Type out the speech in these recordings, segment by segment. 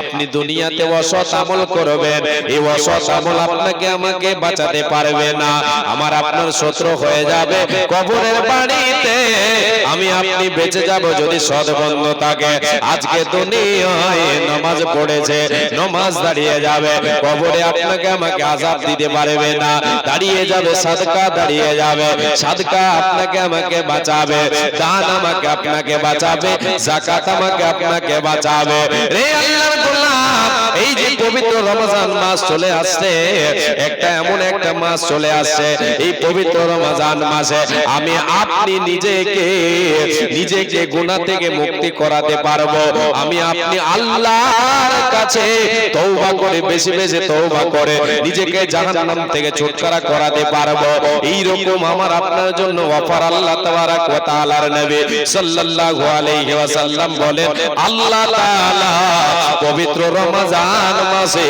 আপনি দুনিয়াতে অসৎ আমল করবেন, এই অসৎ আমল আপনাকে আমাকে বাঁচাতে পারবে না। আমার আপনার শত্রু হয়ে যাবে। কবরের বাড়িতে আমি আপনি বেঁচে যাব যদি সৎ বন্ধ থাকে। আজকে দুনিয়ায় নামাজ পড়েছে, নামাজ দাঁড়িয়ে যাবে, কবরে আপনাকে আমাকে আযাব দিতে পারবে না। দাঁড়িয়ে যাবে সাদকা, দাঁড়িয়ে যাবে সাদকা আপনাকে আমাকে বাঁচাবে, দান আমাকে আপনাকে বাঁচাবে, যাকাত আমাকে আপনাকে বাঁচাবে। রে আল্লাহর গোলাম, এই যে পবিত্র রমজান মাস চলে আসছে, একটা এমন একটা মাস চলে আসছে, এই পবিত্র রমজান মাসে আমি আপনি নিজেকে গুনাহ থেকে মুক্তি করাতে পারবো। আমি আপনি আল্লাহর কাছে তওবা করে, বেশি বেশি তওবা করে নিজেকে জাহান্নাম থেকে ছুটকারা করাতে পারবো। এই রকম আমার আপনার জন্য অফার আল্লাহ তাবারক ওয়া তাআলার নবী সাল্লাল্লাহু আলাইহি ওয়াসাল্লাম বলেন, আল্লাহ তাআলা পবিত্র রমজান মাসে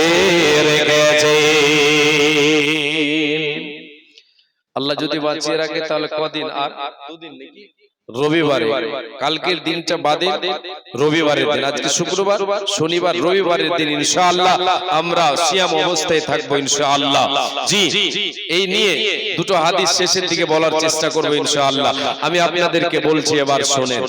রেখেছে। আল্লাহ যদি বাঁচিয়ে রাখে তাহলে কদিন? আর দুদিন নাকি? রবিবারে, কালকের দিনটা বাদে রবিবারের দিন, আজকে শুক্রবার, শনিবার, রবিবারের দিন ইনশাআল্লাহ আমরা সিয়াম অবস্থায় থাকবো ইনশাআল্লাহ। জি, এই নিয়ে দুটো হাদিস শেষের দিকে বলার চেষ্টা করব ইনশাআল্লাহ। আমি আপনাদেরকে বলছি, এবার শুনেন।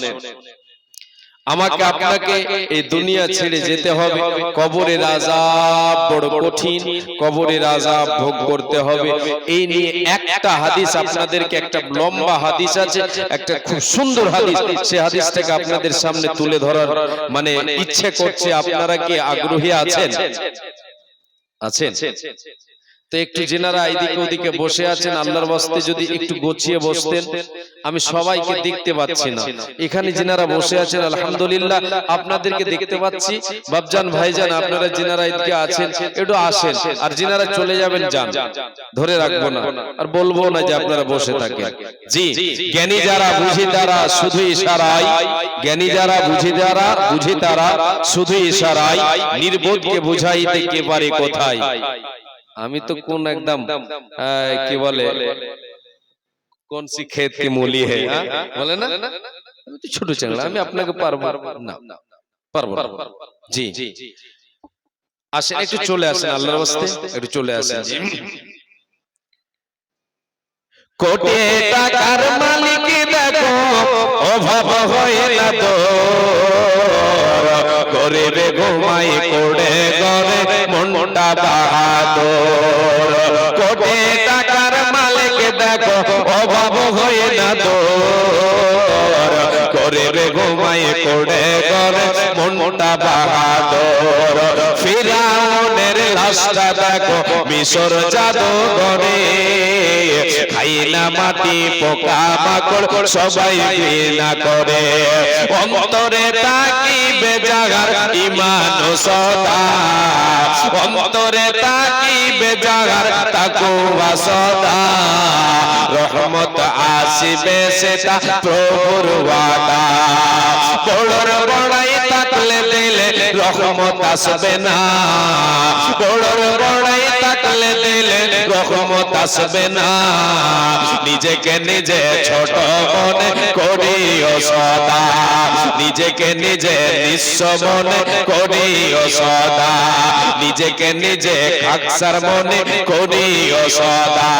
আমাকে আপনাকে এই দুনিয়া ছেড়ে যেতে হবে। কবরের আযাব বড় কঠিন, কবরের আযাব ভোগ করতে হবে। এই নিয়ে একটা হাদিস আপনাদেরকে, একটা লম্বা হাদিস আছে, একটা খুব সুন্দর হাদিস, সেই হাদিসটাকে আপনাদের সামনে তুলে ধরার মানে ইচ্ছে করছে। আপনারা কি আগ্রহী আছেন? আছেন? তো একটু যেনারা এইদিকে ওদিকে বসে আছেন, আল্লাহর ওয়াস্তে যদি একটু গোছিয়ে বসতেন। আমি সবাইকে দেখতে পাচ্ছি না, এখানে যেনারা বসে আছেন আলহামদুলিল্লাহ আপনাদেরকে দেখতে পাচ্ছি। বাবজান ভাইজান আপনারা যেনারা এদিকে আছেন একটু আসেন, আর যেনারা চলে যাবেন যান, ধরে রাখবো না আর বলবো না যে আপনারা বসে থাকেন। জি, জ্ঞানী যারা বুঝি তারা শুধু ইশারায়, জ্ঞানী যারা বুঝি তারা শুধু ইশারায়, নির্বোধকে বুঝাইতে কে পারে কোথায়। আমি তো কোন একদম কি বলে, কোন সি খেত কি মূলি হে বলে না, আমি তো ছোট চ্যাংড়া, আমি আপনাকে পারবো না, পারবো না। জি, আসেন একটু চলে আসেন, আল্লাহর ওয়াস্তে একটু চলে আসেন। কোটি টাকার মালিক দেখো অভাব হয় না তো, গরিবে ঘুমাই কোড়ে ঘরে মনটা বাহাদুর। কোটি টাকার মালিক দেখো অভাব হয় না তো, গরিবে ঘুমাই কোড়ে ঘরে মনটা বাহাদুর। ফিরাউনের লাশটা দেখো মিশর জাদুঘরে, খাই না মাটি পোকা মাকড় সবাই ঘৃণা করে। অন্তরে তাকিবে যার ঈমান সদা, অন্তরে তাকিবে যার তাকওয়া সদা, রহমত আসিবে সেটা প্রভুর ওয়াদা। বড়র বড়াই থাকলে দিলে রহমত আসবে না, বড়র বড়াই থাকলে দিলে রহমত আসবে না। নিজেকে নিজে ছোট মনে করিও সদা, নিজেকে নিজে নিঃস্ব মনে করিও সদা, নিজেকে নিজে খাকসার মনে করিও সদা।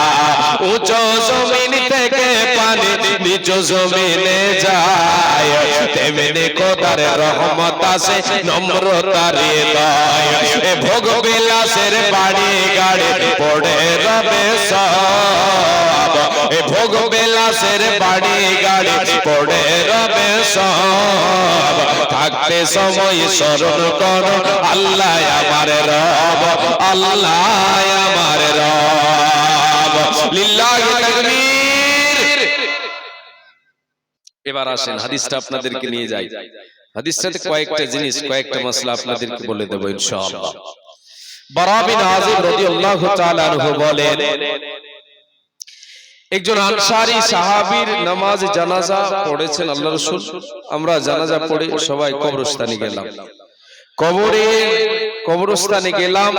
উঁচু জমিন থেকে পানি নিচু জমিনে যায়, তেমনি খোদার রহমত আসে নম্রতার হৃদয়। এ ভোগ বিলাসের বাড়ি গাড়ি পড়ে রবে সব, এ ভোগ বিলাসের বাড়ি গাড়ি পড়ে রবে সব। থাকতে সময় স্মরণ করো আল্লাহ আমার রব, আল্লাহ আমার রব। লিল্লাহি তাকবীর। এবার আসেন হাদিসটা আপনাদেরকে নিয়ে যাই। হাদিসটাতে কয়েকটা জিনিস, কয়েকটা মাসলা আপনাদেরকে বলে দেব ইনশাআল্লাহ। বারা বিন আযিব রাদিয়াল্লাহু তাআলা আনহু বলেন, একজন আনসারী সাহাবীর নামাজ জানাজা পড়েছেন আল্লাহর রাসূল। আমরা জানাজা পড়ে সবাই কবরস্থানে গেলাম, কবরস্থানে গেলাম।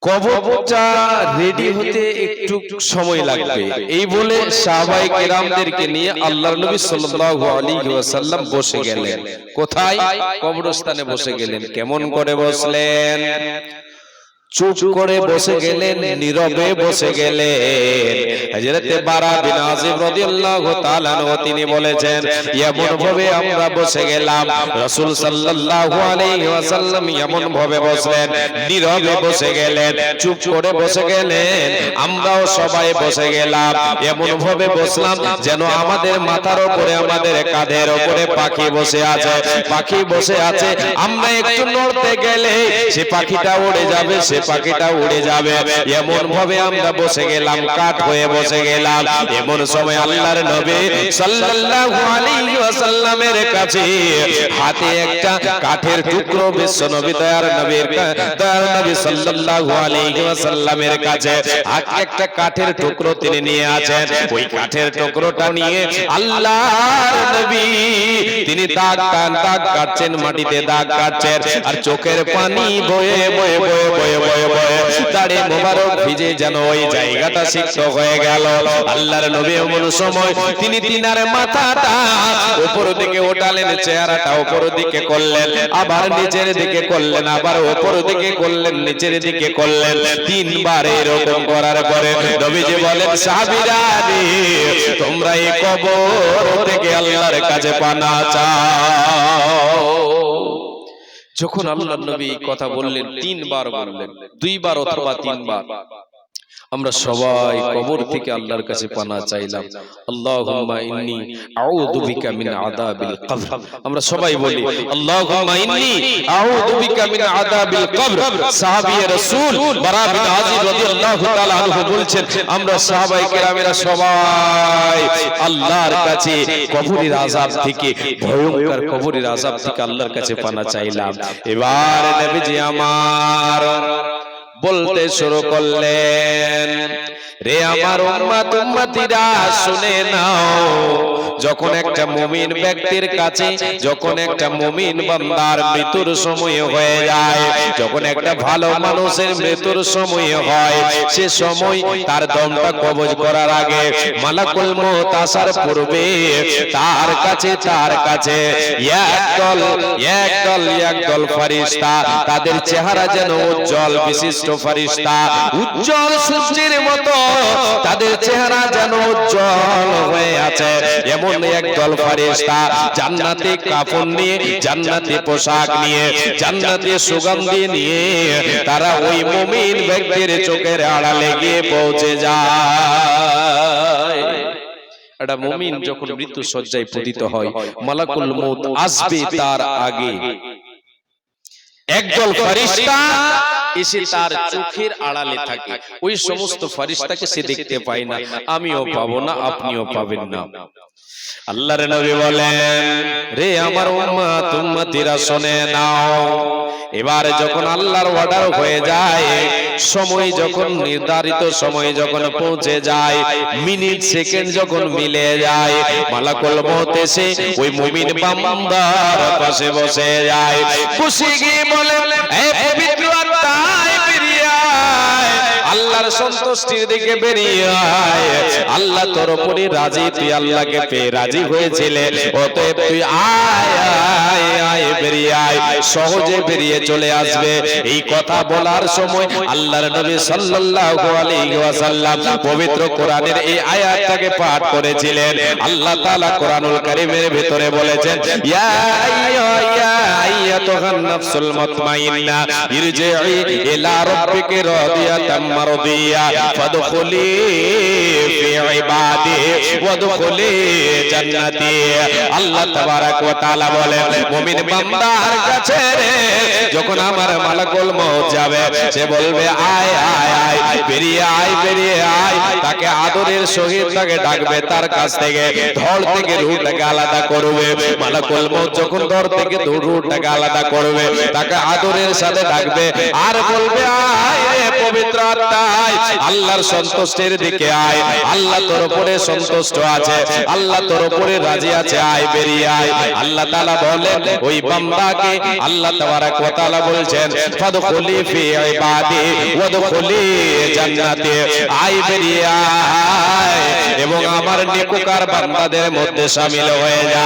কবরটা রেডি হতে একটু সময় লাগবে, এই বলে সাহাবায়ে কেরামদেরকে নিয়ে আল্লাহর নবী সাল্লাল্লাহু আলাইহি ওয়াসাল্লাম বসে গেলেন। কোথায়? কবরস্থানে বসে গেলেন। কেমন করে বসলেন? চুপ করে বসে গেলেন, নীরবে বসে গেলেন। হযরত বারা বিন আযিব রাদিয়াল্লাহু তাআলা আনহু তিনি বলেছেন, এমন ভাবে আমরা বসে গেলাম, রাসূল সাল্লাল্লাহু আলাইহি ওয়াসাল্লাম এমন ভাবে বসলেন, নীরবে বসে গেলেন, চুপ করে বসে গেলেন, আমরাও সবাই বসে গেলাম। এমন ভাবে বসলাম যেন আমাদের মাথার উপরে, আমাদের কাঁধের উপরে পাখি বসে আছে। পাখি বসে আছে, আমরা একটু নড়তে গেলে সে পাখিটা উড়ে যাবে, সে পাখিটা উড়ে যাবে। এমন ভাবে আমরা বসে গেলাম, কাঠ হয়ে বসে গেলাম। এমন সময় আল্লাহর নবী সাল্লাল্লাহু আলাইহি ওয়াসাল্লামের কাছে হাতে একটা কাঠের টুকরো, বিশ্ব নবী দয়ার নবী সাল্লাল্লাহু আলাইহি ওয়াসাল্লামের কাছে একটা কাঠের টুকরো তিনি নিয়ে আছেন। ওই কাঠের টুকরোটা নিয়ে আল্লাহর নবী তিনি দাগ কাটছেন, মাটিতে দাগ কাটছেন, আর চোখের পানি বয়ে বয়ে বয়ে বয়ে বয়ে দাড়ি মোবারক ভিজে যেন ওই জায়গাটা সিক্ত হয়ে গেল। আল্লাহর নবী এমন সময় তিনি তিনার মাথাটা উপর দিকে ওঠালেন, চেহারাটা উপর দিকে করলেন, আবার নিচের দিকে করলেন, আবার উপর দিকে করলেন, নিচের দিকে করলেন। তিনবার এরকম করার পরে নবীজি বলেন, সাহাবীরা তোমরা এই কবর থেকে আল্লাহর কাছে পানা চাও। যখন আল্লাহর নবী কথা বললেন, তিনবার বললেন, দুইবার অথবা তিনবার, আমরা সবাই কবর থেকে আল্লাহর কাছে পানা চাইলাম। আল্লাহুম্মা ইন্নী আউযু বিকা মিন আযাবিল কবর। আমরা সবাই বলি আল্লাহুম্মা ইন্নী আউযু বিকা মিন আযাবিল কবর। সাহাবী রাসূল বারা বিন আযিব রাদিয়াল্লাহু তাআলা আনহু বলছেন, আমরা সাহাবায়ে কেরামেরা সবাই আল্লাহর কাছে কবরের আযাব থেকে, ভয়ঙ্কর কবরের আযাব থেকে আল্লাহর কাছে পানা চাইলাম। এবার নবীজি আমার বলতে শুরু করলেন, রে আমার উম্মত উম্মতিরা শুনে নাও, যখন একটা মুমিন ব্যক্তির কাছে, যখন একটা মুমিন বান্দার মৃত্যুর সময় হয়ে যায়, যখন একটা ভালো মানুষের মৃত্যুর সময় হয়, সে সময় তার দমটা কবজ করার আগে মালাকুল মউত আসার পূর্বে তার কাছে একদল ফেরেশতা, তাদের চেহারা যেন উজ্জ্বল বিশিষ্ট ফেরেশতা, উজ্জ্বল সূর্যের মতো তাদের চেহারা যেন উজ্জ্বল হয়ে আছে, এমন একদল ফেরেশতা জান্নাতি কাফন নিয়ে, জান্নাতি পোশাক নিয়ে, জান্নাতি সুগন্ধি নিয়ে তারা ওই মুমিন ব্যক্তির চোখের আড়ালে গিয়ে পৌঁছে যায়। একটা মুমিন যখন মৃত্যু শয্যায় পতিত হয়, মালাকুল মউত আসবে তার আগে একদল ফেরেশতা এসে তার চোখের আড়ালে থাকে। ওই সমস্ত ফেরেশতাকে সে দেখতে পায় না, আমিও পাবো না, আপনিও পাবেন না। আল্লাহর নবী বলেন, রে আমার উম্মত উম্মতিরা শুনে নাও, এবার যখন আল্লাহর অর্ডার হয়ে যায়, সময় যখন নির্ধারিত সময় যখন পৌঁছে যায়, মিনিট সেকেন্ড যখন মিলে যায়, মালাকুল মউত এসে ওই মুমিন বান্দার পাশে বসে যায়। বসে গিয়ে বলে, হে পবিত্র আত্মা বেরিয়ে আয়, আল্লাহর সন্তুষ্টির দিকে বেরিয়ে আয়, আল্লাহ তোর উপরে রাজি, তুই আল্লাহকে পেয়ে রাজি হয়েছিলে, অতএব তুই আয় আয় আয় বেরিয়ে আয়, সহজে বেরিয়ে চলে আসবে। এই কথা বলার সময় আল্লাহর নবী সাল্লাল্লাহু আলাইহি ওয়াসাল্লাম পবিত্র কোরআনের এই আয়াতটাকে পাঠ করেছিলেন। আল্লাহ তাআলা কোরআনুল কারীমের ভিতরে বলেছেন, ইয়া আইয়াতুহান নাফসুল মুতমাইন্না ইরজিই ইলা রাব্বিকি রাদিয়াতাম মারদিয়া ফাদখুলি ফি ইবাদি ওয়াদখুলি জান্নাতি। আল্লাহ তাবারাক ওয়া তাআলা বলেন, মুমিন বান্দার কাছে যখন আমার মালাকুল মউত যাবে, সে বলবে আয় আয় আয়, বেরিয়ে আয় বেরিয়ে আয়, তাকে আদরের সহিত তাকে ডাকবে, তার কাছ থেকে ধড় থেকে রূহটাকে আলাদা করবে। মালাকুল মউত যখন ধড় থেকে রূহটাকে আলাদা করবে, তাকে আদরের সাথে ডাকবে আর বলবে, আয় রে পবিত্র আত্মা, আল্লাহর সন্তুষ্টির দিকে আয়, আল্লাহ তোর উপরে সন্তুষ্ট আছে, আল্লাহ তোর উপরে রাজি আছে, আয় বেরিয়ে আয়। আল্লাহ তাআলা বলেন, ওই বান্দাকে আল্লাহ তাবারাক ওয়া তাআলা বলছেন ফাদখুলি ফি ইবাদি ওয়াদখুলি জান্নাতি, আয় বেরিয়ে আয় এবং আমার নেককার বান্দাদের মধ্যে শামিল হয়ে যা,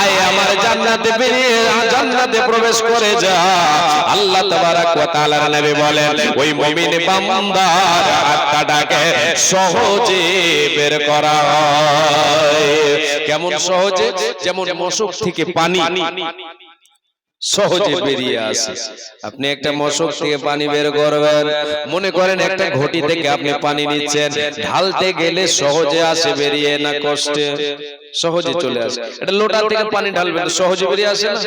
আয় আমার জান্নাতে বেরিয়ে জান্নাতে প্রবেশ করে যা। আল্লাহ তাবারাক ওয়া তাআলার নবী বলেন ওই মুমিন বান্দার আত্মাটাকে সহজে বের করা হয়। কেমন সহজে? যেমন মশক থেকে পানি সহজে বেরিয়ে আসে। আপনি একটা মশক থেকে পানি বের করবেন, মনে করেন একটা ঘটি থেকে আপনি পানি নিচ্ছেন, ঢালতে গেলে সহজে আসে বেরিয়ে না কষ্টে? সহজে চলে আসে। এটা লোটা থেকে পানি ঢালবেন সহজে বেরিয়ে আসে না?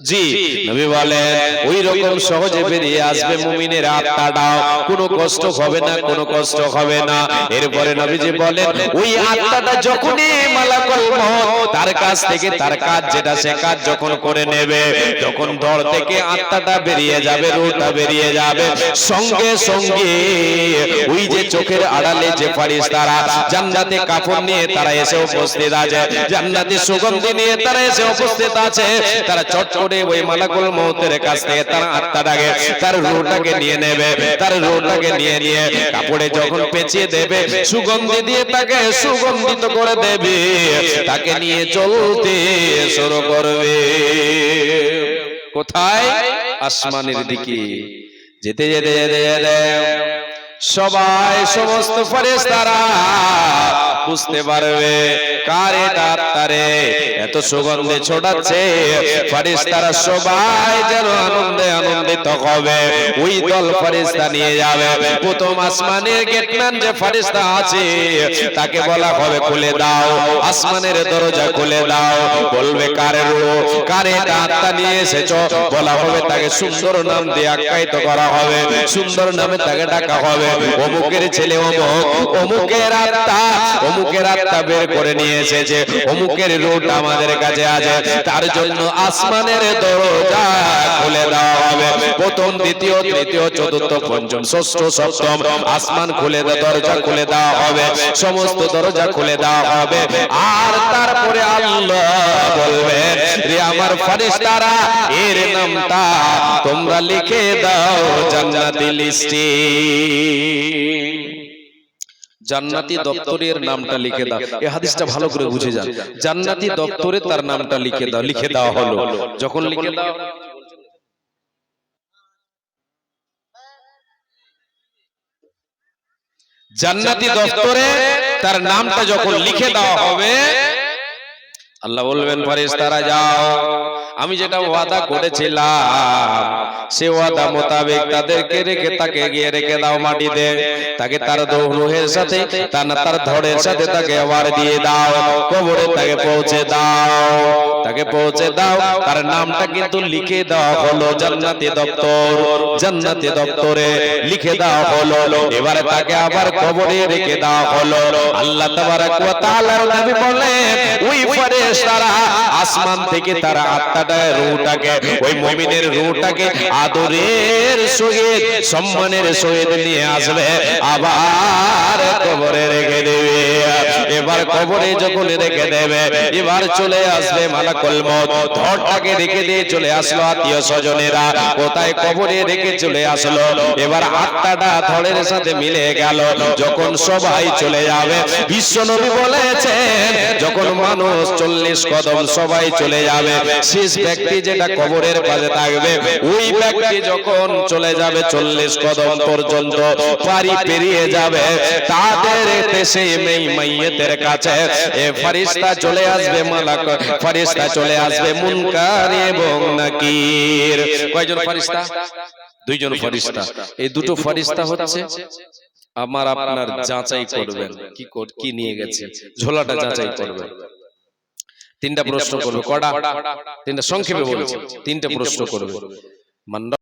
জি, নবী বলেন ওই রকম সহজে বেরিয়ে আসবে মুমিনের আত্মাটা, কোনো কষ্ট হবে না, কোনো কষ্ট হবে না। এরপরে নবীজি বলেন ওই আত্মাটা যখনই মালাকুল মউত তার কাছ থেকে তার কাজ যেটা সে কাজ যখন করে নেবে, যখন ধর থেকে আত্মাটা বেরিয়ে যাবে, রূহটা বেরিয়ে যাবে, সঙ্গে সঙ্গে ওই যে চোখের আড়ালে যে ফেরেশতারা জান্নাতে কাফন নিয়ে তারা এসে উপস্থিত আছে, জান্নাতি সুগন্ধি নিয়ে তারা এসে উপস্থিত আছে, তারা চট করে ওই মালাকুল মউতের কাছ থেকে তার আত্মাটাকে তার রূহটাকে নিয়ে নেবে, তার রূহটাকে নিয়ে নিয়ে কাপড়ে যখন পেঁচিয়ে দেবে, সুগন্ধি দিয়ে তাকে সুগন্ধিত করে দেবে, তাকে নিয়ে চলতে শুরু করবে। কোথায়? আসমানের দিকে। যেতে যেতে যেতে যেতে সবাই সমস্ত ফেরেশতারা বুঝতে পারবে কার এটা আত্মারে এত সুগন্ধি ছড়াচ্ছে। ফেরেশতারা সবাই যেন আনন্দে আনন্দিত হবে, ওই দল ফেরেশতা নিয়ে যাবে। প্রথম আসমানের গেটম্যান যে ফেরেশতা আছে তাকে বলা হবে খুলে দাও, আসমানের দরজা খুলে দাও। বলবে কার রূহ, কার এটা আত্মা নিয়ে এসেছো? বলা হবে তাকে সুন্দর নাম দিয়ে আখ্যায়িত করা হবে, সুন্দর নামে তাকে ডাকা হবে, অমুকের ছেলে অমুক, অমুকের আত্মা, অমুকের আত্মা বের করে নিয়ে এসেছে, অমুকের রূহটা আমাদের কাছে আছে, তার জন্য আসমানের দরজা খুলে দেওয়া হবে। প্রথম, দ্বিতীয়, তৃতীয়, চতুর্থ, পঞ্চম, ষষ্ঠ, সপ্তম আসমান খুলে দরজা খুলে দেওয়া হবে, সমস্ত দরজা খুলে দেওয়া হবে। আর তারপরে আল্লাহ বলবেন রে আমার ফেরেশতারা এর নামটা তোমরা লিখে দাও জান্নাতি লিস্টে, জান্নাতি দপ্তরের নামটা লিখে দাও। এই হাদিসটা ভালো করে বুঝে যান, জান্নাতি দপ্তরে তার নামটা লিখে দাও। লিখে দেওয়া হলো, যখন লিখে দাও জান্নাতি দপ্তরে তার নামটা যখন লিখে দেওয়া হবে, আল্লাহ বলবেন ফেরেশতারা যাও, আমি যেটা ওয়াদা করেছিলাম সে ওয়াদা মোতাবেক তাদেরকে রেখে তাকে গিয়ে রেখে দাও মাটিতে, তাকে তার রূহের সাথে তার ধড়ের সাথে তাকে আবার দিয়ে দাও, কবরে তাকে পৌঁছে দাও, তাকে পৌঁছে দাও। তার নামটা কিন্তু লিখে দেওয়া হলো জান্নাতি দপ্তর, জান্নাতি দপ্তরে লিখে দেওয়া হলো। এবারে তাকে আবার কবরে রেখে দেওয়া হলো। আল্লাহ তাবারাক ওয়া তাআলার নবী বলেন ওই ফেরেশতারা আসমান থেকে তার আত্মাটা, রূহটাকে, ওই মুমিনের রূহটাকে আদরের সহিত সম্মানের সহিত নিয়ে আসবে, আবার কবরে রেখে দেবে। এবার কবরে যখন রেখে দেবে, এবার চলে আসবে মালাকুল মউত, ধড়টাকে রেখে দিয়ে চলে আসলো আত্মীয় স্বজনেরা, কোথায়? কবরে রেখে চলে আসলো। এবার আত্মাটা ধড়ের সাথে মিলে গেল। যখন সবাই চলে যাবে, বিশ্ব নবী বলেছেন যখন মানুষ 40 কদম সবাই চলে যাবে, শেষ ব্যক্তি যেটা কবরের পাশে থাকবে, ওই ব্যক্তি যখন চলে যাবে 40 কদম পর্যন্ত পারি পেরিয়ে যাবে, তাদের দেশে মাইয়েতের কাছে ফেরেশতা চলে আসবে, মালাক ফেরেশতা চলে আসবে, মুনকার এবং নাকির। কয়জন ফেরেশতা? দুইজন ফেরেশতা। এই দুটো ফেরেশতা হচ্ছে আমার আপনার যাচাই করবেন কি নিয়ে গেছে, ঝোলাটা যাচাই করবেন। তিনটা প্রশ্ন করবে। কটা? তিনটা, সংক্ষেপে বলছি, তিনটা প্রশ্ন করবে।